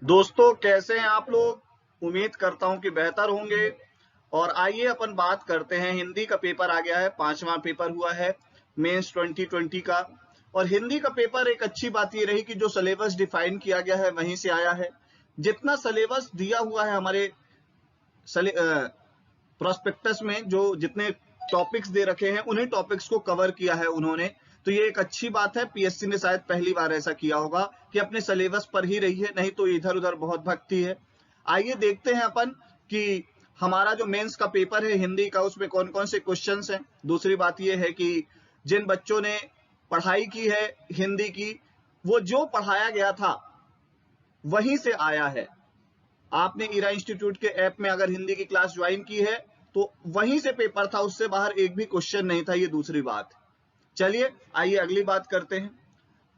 दोस्तों, कैसे हैं आप लोग। उम्मीद करता हूं कि बेहतर होंगे। और आइए अपन बात करते हैं। हिंदी का पेपर आ गया है, 5वां पेपर हुआ है मेंस 2020 का। और हिंदी का पेपर एक अच्छी बात ये रही कि जो सिलेबस डिफाइन किया गया है वहीं से आया है। जितना सिलेबस दिया हुआ है हमारे प्रोस्पेक्टस में, जो जितने टॉपिक्स दे रखे हैं उन्हीं टॉपिक्स को कवर किया है उन्होंने। तो ये एक अच्छी बात है। पीएससी ने शायद पहली बार ऐसा किया होगा कि अपने सिलेबस पर ही रही है, नहीं तो इधर उधर बहुत भटकती है। आइए देखते हैं अपन कि हमारा जो मेंस का पेपर है हिंदी का, उसमें कौन कौन से क्वेश्चंस हैं। दूसरी बात ये है कि जिन बच्चों ने पढ़ाई की है हिंदी की, वो जो पढ़ाया गया था वहीं से आया है। आपने इरा इंस्टीट्यूट के ऐप में अगर हिंदी की क्लास ज्वाइन की है तो वहीं से पेपर था, उससे बाहर एक भी क्वेश्चन नहीं था। ये दूसरी बात। चलिए आइए अगली बात करते हैं।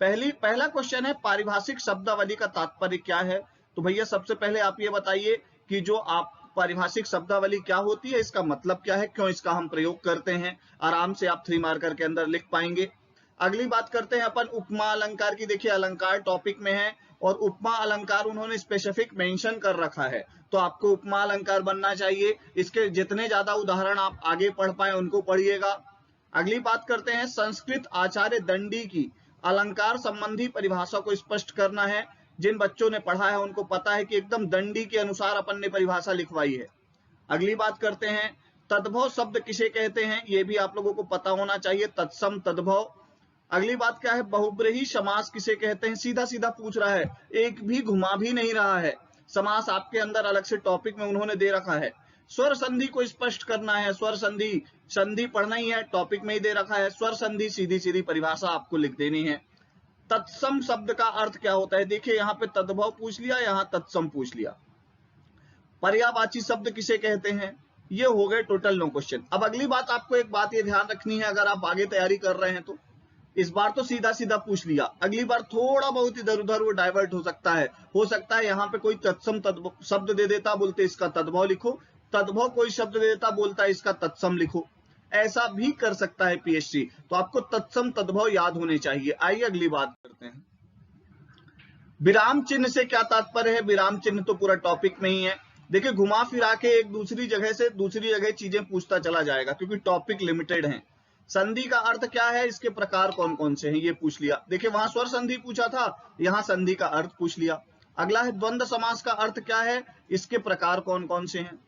पहला क्वेश्चन है, पारिभाषिक शब्दावली का तात्पर्य क्या है। तो भैया सबसे पहले आप ये बताइए कि जो आप पारिभाषिक शब्दावली क्या होती है, इसका मतलब क्या है, क्यों इसका हम प्रयोग करते हैं। आराम से आप 3 मार्कर के अंदर लिख पाएंगे। अगली बात करते हैं अपन उपमा अलंकार की। देखिए अलंकार टॉपिक में है और उपमा अलंकार उन्होंने स्पेसिफिक मेंशन कर रखा है, तो आपको उपमा अलंकार बनना चाहिए। इसके जितने ज्यादा उदाहरण आप आगे पढ़ पाए उनको पढ़िएगा। अगली बात करते हैं, संस्कृत आचार्य दंडी की अलंकार संबंधी परिभाषा को स्पष्ट करना है। जिन बच्चों ने पढ़ा है उनको पता है कि एकदम दंडी के अनुसार अपन ने परिभाषा लिखवाई है। अगली बात करते हैं, तद्भव शब्द किसे कहते हैं, ये भी आप लोगों को पता होना चाहिए, तत्सम तद्भव। अगली बात क्या है, बहुब्रीहि समास किसे कहते हैं। सीधा सीधा पूछ रहा है, एक भी घुमा भी नहीं रहा है। समास आपके अंदर अलग से टॉपिक में उन्होंने दे रखा है। स्वर संधि को स्पष्ट करना है। स्वर संधि, संधि पढ़ना ही है, टॉपिक में ही दे रखा है। स्वर संधि सीधी सीधी परिभाषा आपको लिख देनी है। तत्सम शब्द का अर्थ क्या होता है। देखिए यहाँ पे तद्भव पूछ लिया, यहाँ तत्सम पूछ लिया। पर्यायवाची शब्द किसे कहते हैं। ये हो गए टोटल 9 क्वेश्चन। अब अगली बात, आपको एक बात ये ध्यान रखनी है, अगर आप आगे तैयारी कर रहे हैं तो इस बार तो सीधा सीधा पूछ लिया, अगली बार थोड़ा बहुत इधर उधर वो डाइवर्ट हो सकता है। यहाँ पे कोई तत्सम शब्द दे देता, बोलते इसका तद्भव लिखो। तद्भव कोई शब्द दे देता, बोलता है इसका तत्सम लिखो। ऐसा भी कर सकता है पीएससी। तो आपको तत्सम तद्भव याद होने चाहिए। आइए अगली बात करते हैं, विराम चिन्ह से क्या तात्पर्य है। विराम चिन्ह तो पूरा टॉपिक में ही है। देखिए घुमा फिरा के एक दूसरी जगह से दूसरी जगह चीजें पूछता चला जाएगा, क्योंकि टॉपिक लिमिटेड है। संधि का अर्थ क्या है, इसके प्रकार कौन कौन से हैं, ये पूछ लिया। देखिए वहां स्वर संधि पूछा था, यहाँ संधि का अर्थ पूछ लिया। अगला है द्वंद्व समास का अर्थ क्या है, इसके प्रकार कौन कौन से हैं।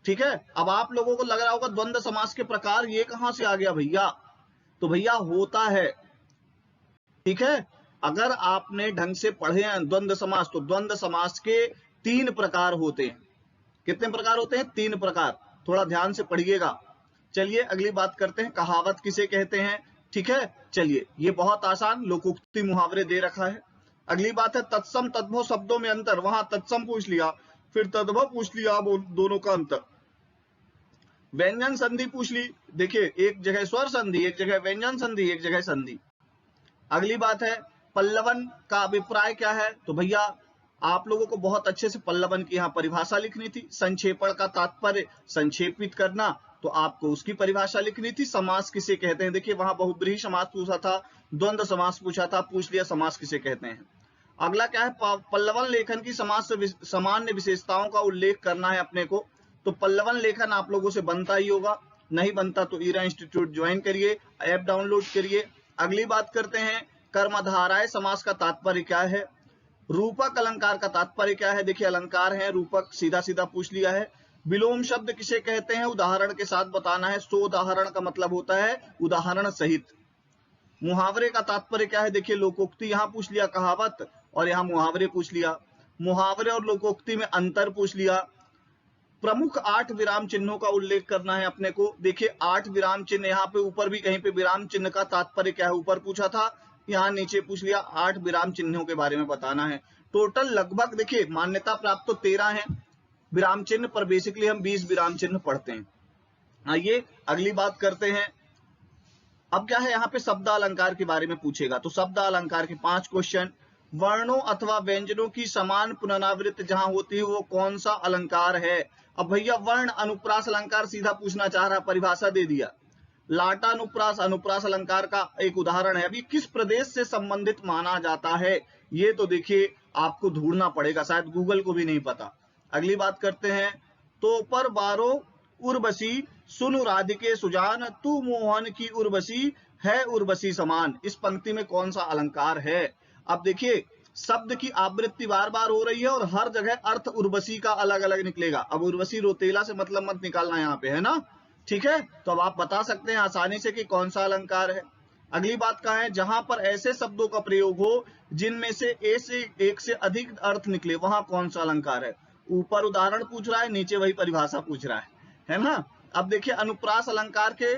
ठीक है, अब आप लोगों को लग रहा होगा द्वंद्व समास के प्रकार ये कहां से आ गया भैया। तो भैया होता है, ठीक है। अगर आपने ढंग से पढ़े हैं द्वंद्व समास, तो द्वंद्व समास के 3 प्रकार होते हैं। कितने प्रकार होते हैं, 3 प्रकार। थोड़ा ध्यान से पढ़िएगा। चलिए अगली बात करते हैं, कहावत किसे कहते हैं। ठीक है, चलिए ये बहुत आसान, लोकोक्ति मुहावरे दे रखा है। अगली बात है, तत्सम तद्भव शब्दों में अंतर। वहां तत्सम पूछ लिया, फिर तद्भव पूछ लिया, दोनों का अंतर। व्यंजन संधि पूछ ली। देखिए एक जगह स्वर संधि, एक जगह व्यंजन संधि, एक जगह संधि। अगली बात है, पल्लवन का अभिप्राय क्या है। तो भैया आप लोगों को बहुत अच्छे से पल्लवन की यहाँ परिभाषा लिखनी थी। संक्षेपण का तात्पर्य संक्षेपित करना, तो आपको उसकी परिभाषा लिखनी थी। समास किसे कहते हैं, देखिए वहां बहुब्रीहि समास पूछा था, द्वंद्व समास पूछा था, पूछ लिया समास किसे कहते हैं। अगला क्या है, पल्लवन लेखन की समास से सामान्य विशेषताओं का उल्लेख करना है अपने को। तो पल्लवन लेखन आप लोगों से बनता ही होगा, नहीं बनता तो ईरा इंस्टीट्यूट ज्वाइन करिए, ऐप डाउनलोड करिए। अगली बात करते हैं, कर्मधाराय समास का तात्पर्य क्या है। रूपक अलंकार का तात्पर्य क्या है। देखिए अलंकार है, रूपक सीधा सीधा पूछ लिया है। विलोम शब्द किसे कहते हैं, उदाहरण के साथ बताना है। सो उदाहरण का मतलब होता है उदाहरण सहित। मुहावरे का तात्पर्य क्या है, देखिए लोकोक्ति यहाँ पूछ लिया, कहावत, और यहाँ मुहावरे पूछ लिया। मुहावरे और लोकोक्ति में अंतर पूछ लिया। प्रमुख 8 विराम चिन्हों का उल्लेख करना है अपने को। देखिए 8 विराम चिन्ह, यहाँ पे ऊपर भी कहीं पे विराम चिन्ह का तात्पर्य क्या है ऊपर पूछा था, यहाँ नीचे पूछ लिया। 8 विराम चिन्हों के बारे में बताना है। टोटल लगभग देखिए मान्यता प्राप्त तो 13 है विराम चिन्ह, पर बेसिकली हम 20 विराम चिन्ह पढ़ते हैं। आइए अगली बात करते हैं। अब क्या है, यहाँ पे शब्द अलंकार के बारे में पूछेगा, तो शब्द अलंकार के 5 क्वेश्चन। वर्णों अथवा व्यंजनों की समान पुनरावृत्ति जहां होती है वो कौन सा अलंकार है। अब भैया वर्ण अनुप्रास अलंकार सीधा पूछना चाह रहा, परिभाषा दे दिया। लाटा अनुप्रास, अनुप्रास अलंकार का एक उदाहरण है। अभी किस प्रदेश से संबंधित माना जाता है, ये तो देखिए आपको ढूंढना पड़ेगा, शायद गूगल को भी नहीं पता। अगली बात करते हैं, तो पर बारो उर्वशी सुनु राधिके सुजान, तू मोहन की उर्वशी है उर्वशी समान। इस पंक्ति में कौन सा अलंकार है? अब देखिए, शब्द की आवृत्ति बार बार हो रही है और हर जगह अर्थ उर्वशी का अलग अलग निकलेगा। अब उर्वशी रोतेला से मतलब मत निकालना यहाँ पे, है ना, ठीक है। तो अब आप बता सकते हैं आसानी से कि कौन सा अलंकार है। अगली बात का है, जहां पर ऐसे शब्दों का प्रयोग हो जिनमें से एक से अधिक अर्थ निकले, वहां कौन सा अलंकार है? ऊपर उदाहरण पूछ रहा है, नीचे वही परिभाषा पूछ रहा है ना। अब देखिए, अनुप्रास अलंकार के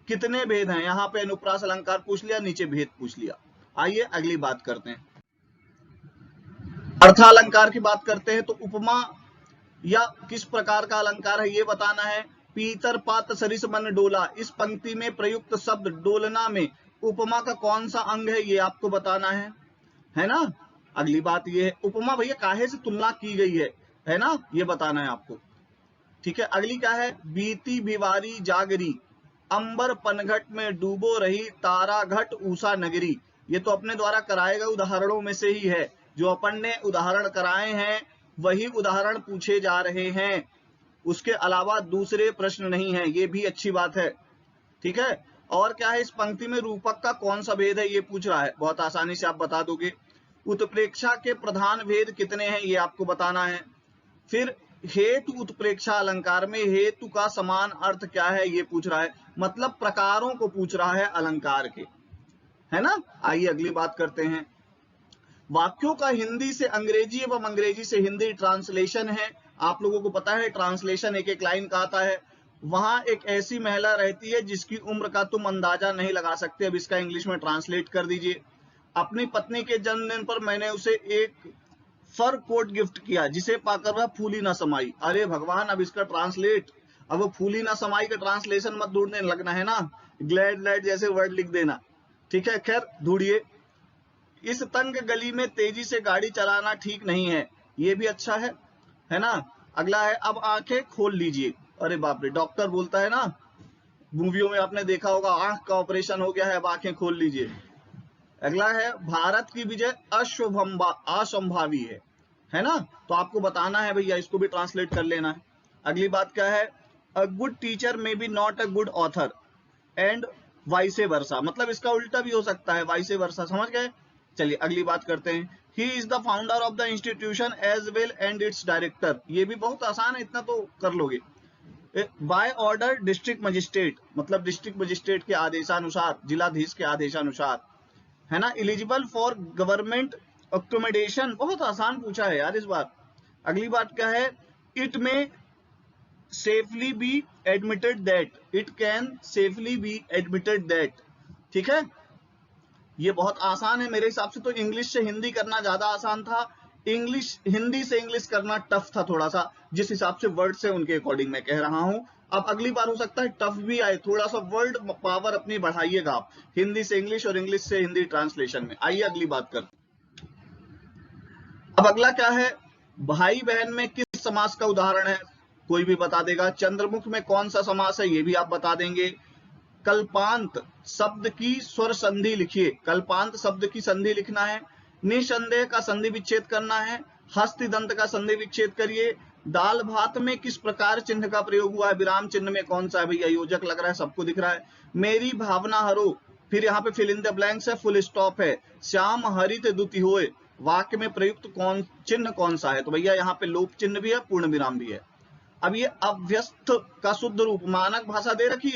कितने भेद हैं? यहाँ पे अनुप्रास अलंकार पूछ लिया, नीचे भेद पूछ लिया। आइए अगली बात करते हैं, अर्थालंकार की बात करते हैं। तो उपमा या किस प्रकार का अलंकार है ये बताना है। पीतर पात सरिस मन डोला, इस पंक्ति में प्रयुक्त शब्द डोलना में उपमा का कौन सा अंग है ये आपको बताना है ना। अगली बात ये है, उपमा भैया काहे से तुलना की गई है ना, ये बताना है आपको, ठीक है। अगली क्या है, बीती बिवारी जागरी, अंबर पनघट में डूबो रही तारा घट ऊषा नगरी। ये तो अपने द्वारा कराए गए उदाहरणों में से ही है, जो अपन ने उदाहरण कराए हैं वही उदाहरण पूछे जा रहे हैं, उसके अलावा दूसरे प्रश्न नहीं है, ये भी अच्छी बात है, ठीक है। और क्या है, इस पंक्ति में रूपक का कौन सा भेद है ये पूछ रहा है, बहुत आसानी से आप बता दोगे। उत्प्रेक्षा के प्रधान भेद कितने हैं ये आपको बताना है। फिर हेतु उत्प्रेक्षा अलंकार में हेतु का समान अर्थ क्या है ये पूछ रहा है, मतलब प्रकारों को पूछ रहा है अलंकार के, है ना। आइए अगली बात करते हैं, वाक्यों का हिंदी से अंग्रेजी एवं अंग्रेजी से हिंदी ट्रांसलेशन है। आप लोगों को पता है ट्रांसलेशन एक एक लाइन का आता है। वहां एक ऐसी महिला रहती है जिसकी उम्र का तुम अंदाजा नहीं लगा सकते, अब इसका इंग्लिश में ट्रांसलेट कर दीजिए। अपनी पत्नी के जन्मदिन पर मैंने उसे एक फर कोट गिफ्ट किया जिसे पाकर वह फूली ना समाई। अरे भगवान, अब इसका ट्रांसलेट, अब वो फूली ना समाई का ट्रांसलेशन मत ढूंढने लगना, है ना, ग्लैड ग्लैड जैसे वर्ड लिख देना, ठीक है। खैर ढूंढिए, इस तंग गली में तेजी से गाड़ी चलाना ठीक नहीं है, ये भी अच्छा है ना। अगला है, अब आंखें खोल लीजिए। अरे बाप रे, डॉक्टर बोलता है ना, मूवियों में आपने देखा होगा, आंख का ऑपरेशन हो गया है, अब आंखें खोल लीजिए। अगला है, भारत की विजय असंभावी है ना। तो आपको बताना है भैया, इसको भी ट्रांसलेट कर लेना है। अगली बात क्या है, a good teacher may be not a good author and vice versa, मतलब इसका उल्टा भी हो सकता है, वाइसे वर्सा, समझ गए। चलिए अगली बात करते हैं, he is the founder of the institution as well and its director. ये भी बहुत आसान है, इतना तो कर लोगे। बाय ऑर्डर डिस्ट्रिक्ट मजिस्ट्रेट, मतलब डिस्ट्रिक्ट मजिस्ट्रेट के आदेशानुसार, जिलाधीश के आदेशानुसार, है ना। एलिजिबल फॉर गवर्नमेंट अकोमोडेशन, बहुत आसान पूछा है यार इस बार। अगली बात क्या है, इट में safely be admitted that, it can safely be admitted that, ठीक है। ये बहुत आसान है मेरे हिसाब से, तो इंग्लिश से हिंदी करना ज्यादा आसान था, हिंदी से इंग्लिश करना टफ था थोड़ा सा, जिस हिसाब से वर्ड से उनके अकॉर्डिंग मैं कह रहा हूं। अब अगली बार हो सकता है टफ भी आए, थोड़ा सा वर्ड पावर अपनी बढ़ाइएगा आप, हिंदी से इंग्लिश और इंग्लिश से हिंदी ट्रांसलेशन में। आइए अगली बात करते। अब अगला क्या है, भाई बहन में किस समास का उदाहरण है, कोई भी बता देगा। चंद्रमुख में कौन सा समास है ये भी आप बता देंगे। कल्पांत शब्द की स्वर संधि लिखिए, कल्पांत शब्द की संधि लिखना है। निसंदेह का संधि विच्छेद करना है। हस्तिदंत का संधि विच्छेद करिए। दाल भात में किस प्रकार चिन्ह का प्रयोग हुआ है, विराम चिन्ह में कौन सा है भैया, योजक लग रहा है, सबको दिख रहा है। मेरी भावना हरो, फिर यहाँ पे फिल इन द ब्लैंक्स है, फुल स्टॉप है। श्याम हरित दुति होए, वाक्य में प्रयुक्त चिन्ह कौन सा है, तो भैया यहाँ पे लोप चिन्ह भी है, पूर्ण विराम भी है। अब ये अभ्यस्त का शुद्ध रूप, मानक भाषा दे रखी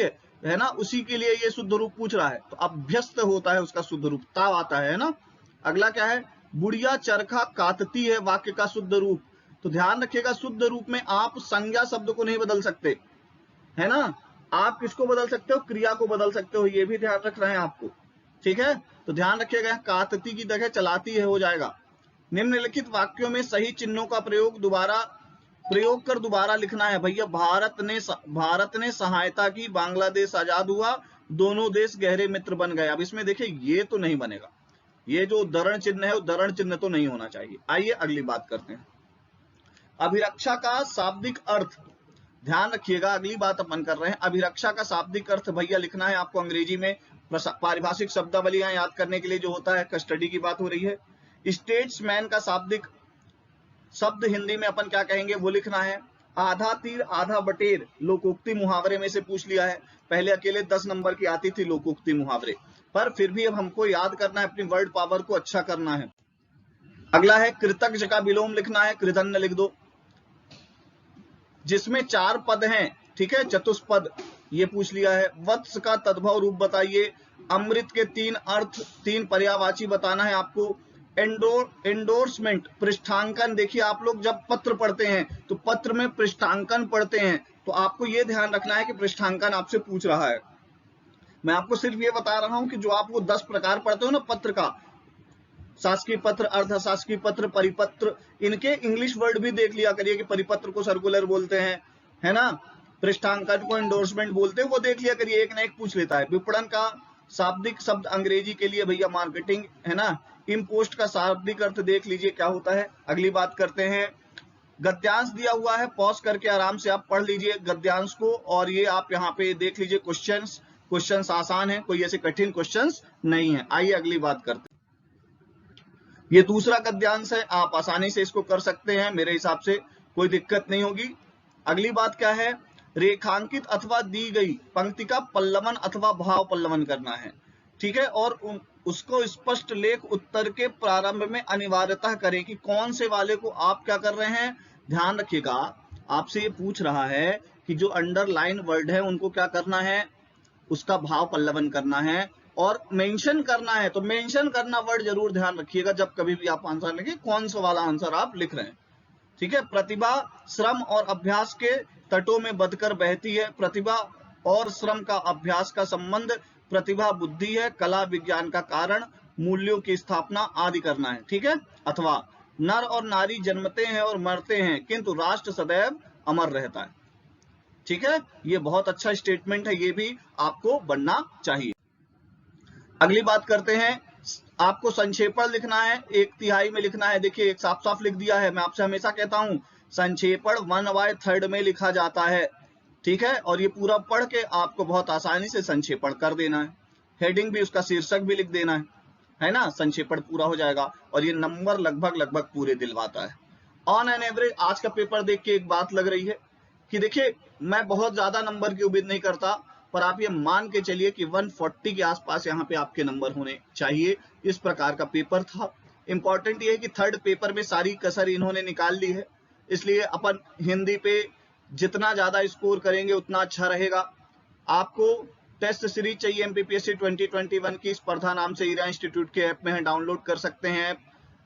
है ना, उसी के लिए ये शुद्ध रूप पूछ रहा है, तो अभ्यस्त होता है उसका शुद्ध रूप, ताव आता है ना। अगला क्या है, बुढ़िया चरखा काटती है, वाक्य का शुद्ध रूप। तो ध्यान रखिएगा, शुद्ध रूप में आप संज्ञा शब्द को नहीं बदल सकते, है ना। आप किसको बदल सकते हो, क्रिया को बदल सकते हो, ये भी ध्यान रख रहे हैं आपको, ठीक है। तो ध्यान रखिएगा, काटती की जगह चलाती है हो जाएगा। निम्नलिखित वाक्यों में सही चिन्हों का प्रयोग कर दोबारा लिखना है भैया। भारत ने सहायता की, बांग्लादेश आजाद हुआ, दोनों देश गहरे मित्र बन गए। अब इसमें देखिए ये तो नहीं बनेगा, ये जो उद्धरण चिन्ह है उद्धरण चिन्ह तो नहीं होना चाहिए। आइए अगली बात करते हैं, अभिरक्षा का शाब्दिक अर्थ। ध्यान रखिएगा, अगली बात अपन कर रहे हैं, अभिरक्षा का शाब्दिक अर्थ भैया लिखना है आपको अंग्रेजी में। पारिभाषिक शब्दावलियां याद करने के लिए जो होता है, कस्टडी की बात हो रही है। स्टेट्समैन का शाब्दिक शब्द हिंदी में अपन क्या कहेंगे वो लिखना है। आधा तीर आधा बटेर लोकोक्ति मुहावरे में से पूछ लिया है। पहले अकेले 10 नंबर की आती थी लोकोक्ति मुहावरे, पर फिर भी अब हमको याद करना है, अपनी वर्ड पावर को अच्छा करना है। अगला है कृतज्ञ का विलोम लिखना है, कृधन्य लिख दो। जिसमें 4 पद हैं, ठीक है, चतुष्पद, ये पूछ लिया है। वत्स का तद्भव रूप बताइए। अमृत के 3 अर्थ, 3 पर्यायवाची बताना है आपको। एंडोर्समेंट, पृष्ठांकन, देखिए आप लोग जब पत्र पढ़ते हैं तो पत्र में पृष्ठांकन पढ़ते हैं, तो आपको यह ध्यान रखना है कि पृष्ठांकन आपसे पूछ रहा है। मैं आपको सिर्फ ये बता रहा हूं कि जो आप वो 10 प्रकार पढ़ते हो ना पत्र का, शासकीय पत्र, अर्धशासकीय पत्र, परिपत्र, इनके इंग्लिश वर्ड भी देख लिया करिए कि परिपत्र को सर्कुलर बोलते हैं, है ना, पृष्ठांकन को एंडोर्समेंट बोलते हैं, वो देख लिया करिए, एक ना एक पूछ लेता है। विपणन का शाब्दिक शब्द अंग्रेजी के लिए भैया मार्केटिंग, है ना। इम्पोस्ट का शाब्दिक अर्थ देख लीजिए क्या होता है। अगली बात करते हैं, गद्यांश दिया हुआ है, पॉज करके आराम से आप पढ़ लीजिए गद्यांश को, और ये आप यहाँ पे देख लीजिए क्वेश्चंस आसान है, कोई ऐसे कठिन क्वेश्चंस नहीं है। आइए अगली बात करते हैं। ये दूसरा गद्यांश है, आप आसानी से इसको कर सकते हैं, मेरे हिसाब से कोई दिक्कत नहीं होगी। अगली बात क्या है, रेखांकित अथवा दी गई पंक्ति का पल्लवन अथवा भाव पल्लवन करना है, ठीक है, और उसको स्पष्ट लेख उत्तर के प्रारंभ में अनिवार्यतः करें कि कौन से वाले को आप क्या कर रहे हैं। ध्यान रखिएगा, आपसे ये पूछ रहा है कि जो अंडरलाइन वर्ड है उनको क्या करना है, उसका भाव पल्लवन करना है और मेंशन करना है। तो मेंशन करना वर्ड जरूर ध्यान रखिएगा जब कभी भी आप आंसर लिखें, कौन सा वाला आंसर आप लिख रहे हैं, ठीक है। प्रतिभा श्रम और अभ्यास के तटों में बदकर बहती है। प्रतिभा और श्रम का अभ्यास का संबंध, प्रतिभा बुद्धि है, कला विज्ञान का कारण, मूल्यों की स्थापना आदि करना है, ठीक है। अथवा नर और नारी जन्मते हैं और मरते हैं किंतु राष्ट्र सदैव अमर रहता है, ठीक है। ये बहुत अच्छा स्टेटमेंट है, ये भी आपको बनना चाहिए। अगली बात करते हैं, आपको संक्षेपण लिखना है, 1/3 में लिखना है। देखिए एक साफ साफ लिख दिया है, मैं आपसे हमेशा कहता हूं संक्षेपण 1/3 में लिखा जाता है, ठीक है। और ये पूरा पढ़ के आपको बहुत आसानी से संक्षेपण कर देना है, हेडिंग भी, उसका शीर्षक भी लिख देना है ना, संक्षेपण पूरा हो जाएगा। और ये नंबर लगभग पूरे दिलवाता है। ऑन एन एवरेज आज का पेपर देख के एक बात लग रही है कि देखिए मैं बहुत ज्यादा नंबर की उम्मीद नहीं करता, पर आप ये मान के चलिए कि 140 के आसपास यहाँ पे आपके नंबर होने चाहिए। इस प्रकार का पेपर था। इंपॉर्टेंट ये है कि थर्ड पेपर में सारी कसर इन्होंने निकाल ली है, इसलिए अपन हिंदी पे जितना ज्यादा स्कोर करेंगे उतना अच्छा रहेगा। आपको टेस्ट सीरीज चाहिए एमपीपीएससी 2021 की, स्पर्धा नाम से ईरा इंस्टीट्यूट के ऐप में है, डाउनलोड कर सकते हैं।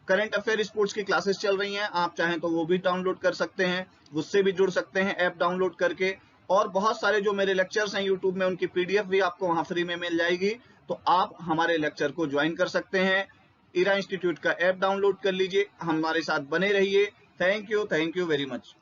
करंट अफेयर स्पोर्ट्स की क्लासेस चल रही हैं, आप चाहें तो वो भी डाउनलोड कर सकते हैं, उससे भी जुड़ सकते हैं ऐप डाउनलोड करके। और बहुत सारे जो मेरे लेक्चर्स हैं यूट्यूब में, उनकी पीडीएफ भी आपको वहां फ्री में मिल जाएगी, तो आप हमारे लेक्चर को ज्वाइन कर सकते हैं। ईरा इंस्टीट्यूट का ऐप डाउनलोड कर लीजिए, हमारे साथ बने रहिए। Thank you very much.